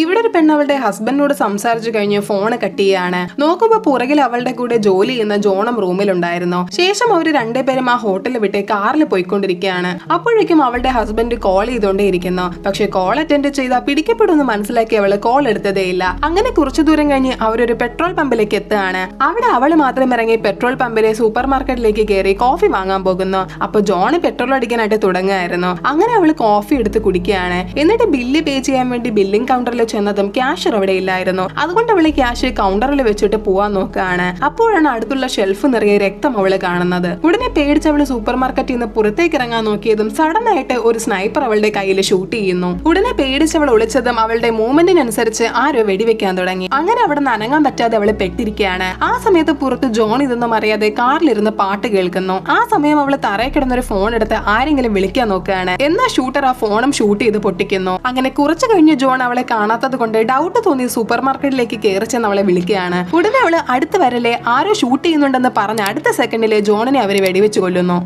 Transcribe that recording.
ഇവിടെ ഒരു പെണ്ണ് അവളുടെ ഹസ്ബൻഡിനോട് സംസാരിച്ചു കഴിഞ്ഞ് ഫോൺ കട്ട് ചെയ്യാണ്. നോക്കുമ്പോ പുറകിൽ അവളുടെ കൂടെ ജോലി ചെയ്യുന്ന ജോണും റൂമിലുണ്ടായിരുന്നു. ശേഷം അവര് രണ്ടുപേരും ആ ഹോട്ടലിൽ വിട്ട് കാറിൽ പോയിക്കൊണ്ടിരിക്കുകയാണ്. അപ്പോഴേക്കും അവളുടെ ഹസ്ബൻഡ് കോൾ ചെയ്തോണ്ടേയിരിക്കുന്നു. പക്ഷെ കോൾ അറ്റൻഡ് ചെയ്താൽ പിടിക്കപ്പെടുമെന്ന് മനസ്സിലാക്കി അവള് കോൾ എടുത്തതേയില്ല. അങ്ങനെ കുറച്ചു ദൂരം കഴിഞ്ഞ് അവരൊരു പെട്രോൾ പമ്പിലേക്ക് എത്തുകയാണ്. അവിടെ അവള് മാത്രം ഇറങ്ങി പെട്രോൾ പമ്പിലെ സൂപ്പർ മാർക്കറ്റിലേക്ക് കയറി കോഫി വാങ്ങാൻ പോകുന്നു. അപ്പൊ ജോൺ പെട്രോൾ അടിക്കാനായിട്ട് തുടങ്ങുകയായിരുന്നു. അങ്ങനെ അവള് കോഫി എടുത്ത് കുടിക്കുകയാണ്. എന്നിട്ട് ബില്ല് പേ ചെയ്യാൻ വേണ്ടി ബില്ലിംഗ് കൗണ്ടറിൽ ചെന്നതും ക്യാഷർ അവിടെ ഇല്ലായിരുന്നു. അതുകൊണ്ട് അവള് ക്യാഷ് കൗണ്ടറിൽ വെച്ചിട്ട് പോവാൻ നോക്കുകയാണ്. അപ്പോഴാണ് അടുത്തുള്ള ഷെൽഫ് നിറയെ രക്തം അവള് കാണുന്നത്. ഉടനെ പേടിച്ച് അവള് സൂപ്പർ മാർക്കറ്റിൽ നിന്ന് പുറത്തേക്ക് ഇറങ്ങാൻ നോക്കിയതും സഡൻ ആയിട്ട് ഒരു സ്നൈപ്പർ അവളുടെ കയ്യിൽ ഷൂട്ട് ചെയ്യുന്നു. ഉടനെ പേടിച്ച് അവൾ ഒളിച്ചതും അവളുടെ മൂവ്മെന്റിനനുസരിച്ച് ആരോ വെടിവെക്കാൻ തുടങ്ങി. അങ്ങനെ അവിടെ നിന്ന് അനങ്ങാൻ പറ്റാതെ അവള് പെട്ടിരിക്കുകയാണ്. ആ സമയത്ത് പുറത്ത് ജോൺ ഇതൊന്നും അറിയാതെ കാറിലിരുന്ന് പാട്ട് കേൾക്കുന്നു. ആ സമയം അവള് തറയിൽ കിടന്നൊരു ഫോൺ എടുത്ത് ആരെങ്കിലും വിളിക്കാൻ നോക്കുകയാണ്. എന്നാൽ ഷൂട്ടർ ആ ഫോണും ഷൂട്ട് ചെയ്ത് പൊട്ടിക്കുന്നു. അങ്ങനെ കുറച്ചു കഴിഞ്ഞ് ജോൺ അവളെ കാണാത്തത് കൊണ്ട് ഡൗട്ട് തോന്നി സൂപ്പർ മാർക്കറ്റിലേക്ക് കയറി ചെന്ന് അവളെ വിളിക്കുകയാണ്. ഉടനെ അവള് അടുത്ത് വരലെ ആരോ ഷൂട്ട് ചെയ്യുന്നുണ്ടെന്ന് പറഞ്ഞ അടുത്ത സെക്കൻഡിലെ ജോണിനെ അവര് വെടിവെച്ച് കൊല്ലുന്നു.